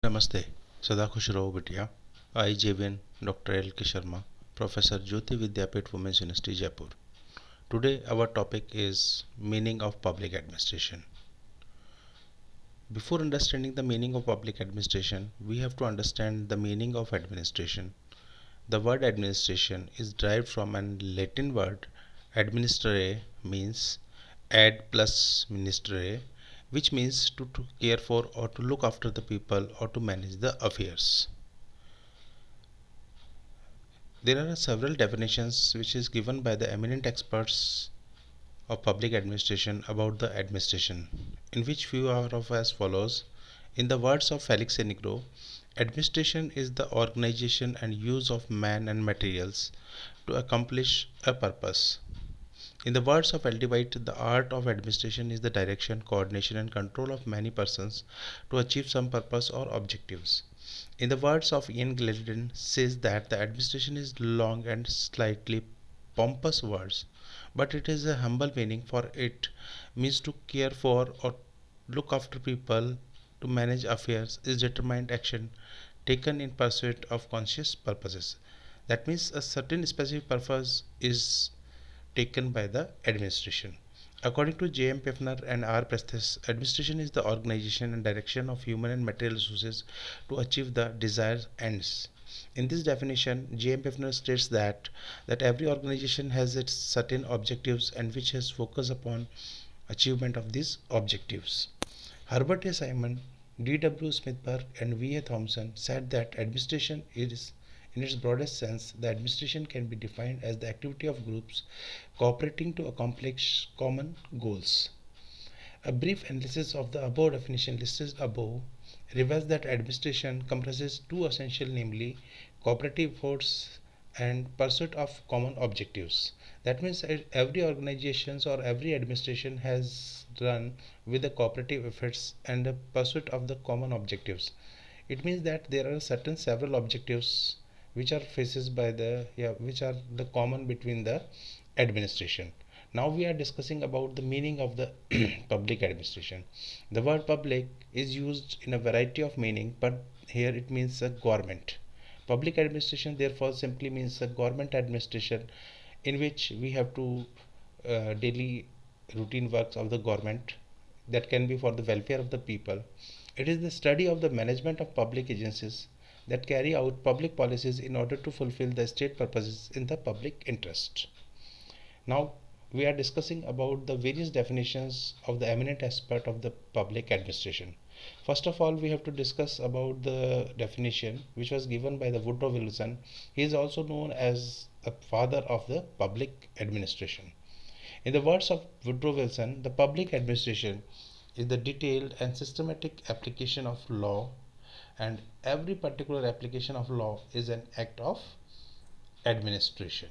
नमस्ते, सदा खुश रहो बिटिया। आई जेवियन डॉक्टर एल के Sharma, Professor Jyoti Vidyapeeth Women's University, Jaipur. Today our topic is meaning of public administration. Before understanding the meaning of public administration, we have to understand the meaning of administration. The word administration is derived from a Latin word administrare, means ad plus ministrare, which means to care for or to look after the people or to manage the affairs. There are several definitions which is given by the eminent experts of public administration about the administration, in which few are of as follows. In the words of Felix Negro, administration is the organization and use of man and materials to accomplish a purpose. In the words of L.D. White, the art of administration is the direction, coordination, and control of many persons to achieve some purpose or objectives. In the words of Ian Glidden, says that the administration is long and slightly pompous words, but it is a humble meaning, for it means to care for or look after people, to manage affairs is determined action taken in pursuit of conscious purposes. That means a certain specific purpose is taken by the administration. According to J.M. Peffner and R. Prestes, administration is the organization and direction of human and material resources to achieve the desired ends. In this definition, J.M. Peffner states that every organization has its certain objectives and which has focus upon achievement of these objectives. Herbert A. Simon, D.W. Smithberg, and V.A. Thompson said that administration is, in its broadest sense, the administration can be defined as the activity of groups cooperating to accomplish common goals. A brief analysis of the above definition listed above reveals that administration comprises two essential, namely cooperative efforts and pursuit of common objectives. That means every organization or every administration has run with the cooperative efforts and the pursuit of the common objectives. It means that there are certain several objectives which are faces by the which are the common between the administration. Now we are discussing about the meaning of the public administration. The word public is used in a variety of meaning, but here it means a government. Public administration therefore simply means a government administration in which we have to daily routine works of the government that can be for the welfare of the people. It is the study of the management of public agencies that carry out public policies in order to fulfill the state purposes in the public interest. Now we are discussing about the various definitions of the eminent expert of the public administration. First of all, we have to discuss about the definition which was given by the Woodrow Wilson. He is also known as the father of the public administration. In the words of Woodrow Wilson, the public administration is the detailed and systematic application of law, and every particular application of law is an act of administration.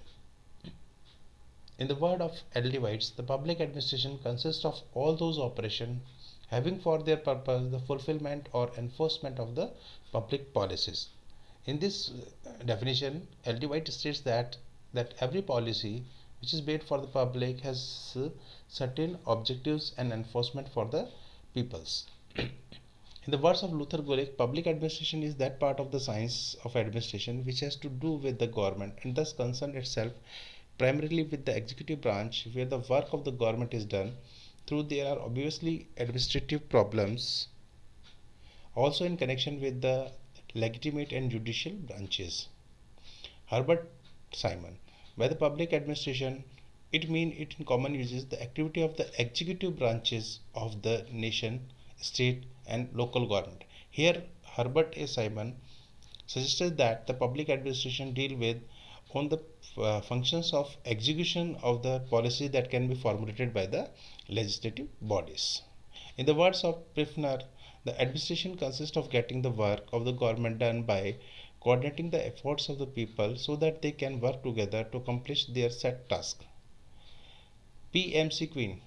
In the word of L.D. White, the public administration consists of all those operations having for their purpose the fulfillment or enforcement of the public policies. In this definition, L.D. White states that every policy which is made for the public has certain objectives and enforcement for the peoples. In the words of Luther Gulick, public administration is that part of the science of administration which has to do with the government and thus concern itself primarily with the executive branch, where the work of the government is done through there are obviously administrative problems also in connection with the legitimate and judicial branches. Herbert Simon, by the public administration, it means it in common uses the activity of the executive branches of the nation, state and local government. Here Herbert A. Simon suggested that the public administration deal with on the functions of execution of the policy that can be formulated by the legislative bodies. In the words of Peffner, the administration consists of getting the work of the government done by coordinating the efforts of the people so that they can work together to accomplish their set task. P.M.C. Queen.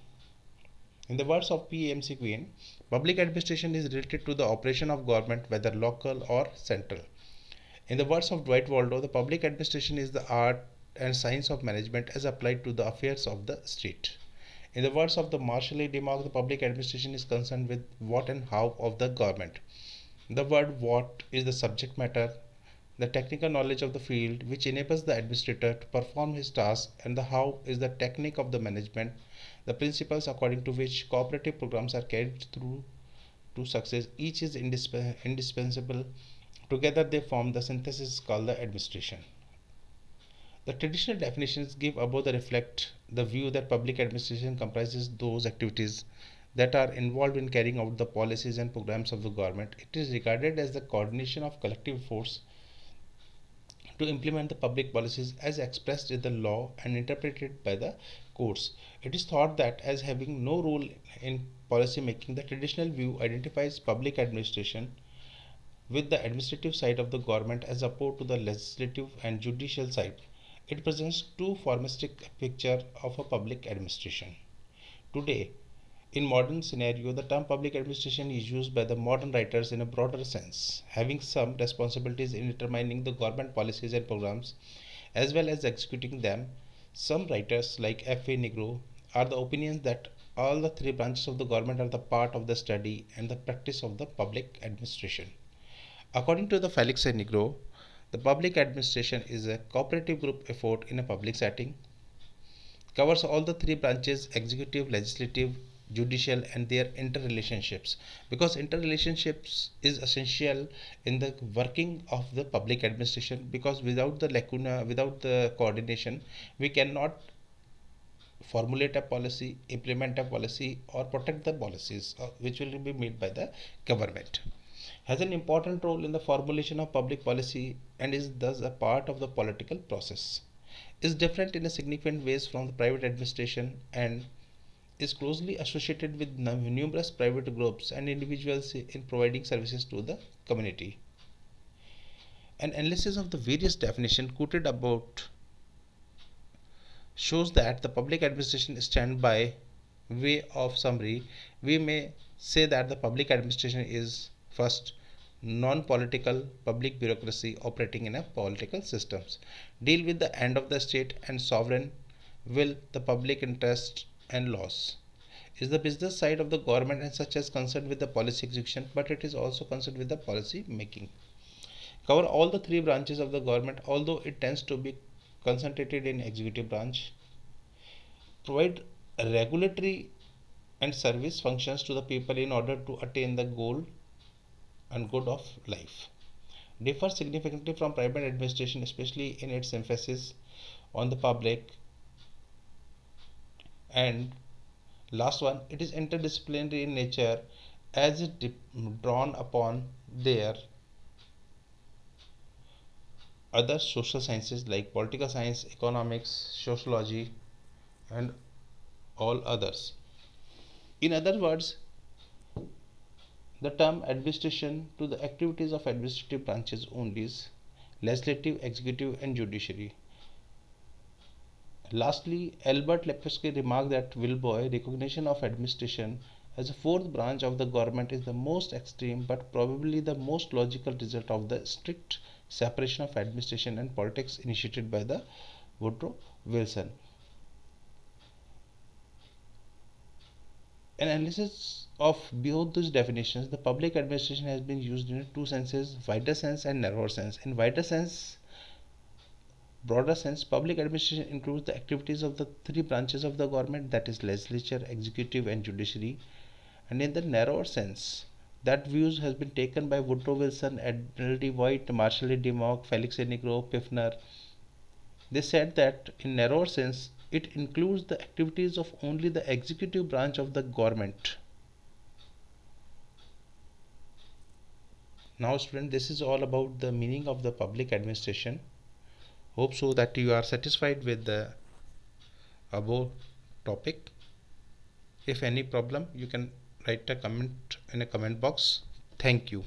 In the words of P.M.C. Queen, public administration is related to the operation of government, whether local or central. In the words of Dwight Waldo, the public administration is the art and science of management as applied to the affairs of the state. In the words of the Marshall A. DeMark, the public administration is concerned with what and how of the government. The word what is the subject matter, the technical knowledge of the field which enables the administrator to perform his task, and the how is the technique of the management, the principles according to which cooperative programs are carried through to success. Each is indispensable. Together they form the synthesis called the administration. The traditional definitions give above the reflect the view that public administration comprises those activities that are involved in carrying out the policies and programs of the government. It is regarded as the coordination of collective force to implement the public policies as expressed in the law and interpreted by the courts. It is thought that as having no role in policy making, the traditional view identifies public administration with the administrative side of the government as opposed to the legislative and judicial side. It presents two formalistic picture of a public administration. Today, in modern scenario, the term public administration is used by the modern writers in a broader sense, having some responsibilities in determining the government policies and programs as well as executing them. Some writers, like F.A. Negro, are the opinions that all the three branches of the government are the part of the study and the practice of the public administration. According to the Felix and Negro, the public administration is a cooperative group effort in a public setting, covers all the three branches executive, legislative, judicial, and their interrelationships. Because interrelationships is essential in the working of the public administration, because without the lacuna, without the coordination, we cannot formulate a policy, implement a policy, or protect the policies which will be made by the government. Has an important role in the formulation of public policy and is thus a part of the political process. Is different in a significant ways from the private administration and is closely associated with numerous private groups and individuals in providing services to the community. An analysis of the various definitions quoted about shows that the public administration stand by way of summary. We may say that the public administration is first non-political public bureaucracy operating in a political systems, deal with the end of the state and sovereign will, the public interest and laws, is the business side of the government and such as concerned with the policy execution, but it is also concerned with the policy making. Cover all the three branches of the government, although it tends to be concentrated in executive branch. Provide regulatory and service functions to the people in order to attain the goal and good of life. Differs significantly from private administration, especially in its emphasis on the public. And last one, it is interdisciplinary in nature as it drawn upon their other social sciences like political science, economics, sociology, and all others. In other words, the term administration to the activities of administrative branches only is legislative, executive, and judiciary. Lastly, Albert Lepesky remarked that Wilboy recognition of administration as a fourth branch of the government is the most extreme but probably the most logical result of the strict separation of administration and politics initiated by the Woodrow Wilson. An analysis of both these definitions, the public administration has been used in two senses, wider sense and narrower sense. In wider sense, broader sense, public administration includes the activities of the three branches of the government, that is legislature, executive, and judiciary. And in the narrower sense, that views has been taken by Woodrow Wilson, Admiral D. White, Marshall A. DeMock, Felix A. Negro, Pfiffner. They said that in narrower sense, it includes the activities of only the executive branch of the government. Now student, this is all about the meaning of the public administration. Hope so that you are satisfied with the above topic. If any problem, you can write a comment in a comment box. Thank you.